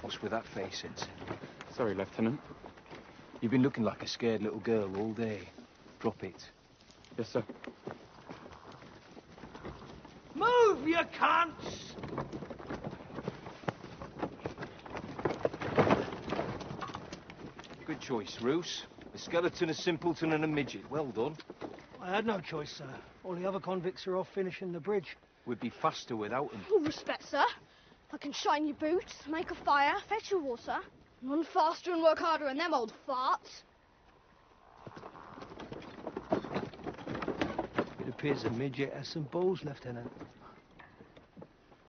What's with that face, Ensign? Sorry, Lieutenant. You've been looking like a scared little girl all day. Drop it. Yes, sir. Move, you cunts! Good choice, Roos. A skeleton, a simpleton, and a midget. Well done. I had no choice, sir. All the other convicts are off finishing the bridge. We'd be faster without him. All respect, sir. I can shine your boots, make a fire, fetch your water, run faster and work harder than them old farts. It appears the midget has some balls, Lieutenant.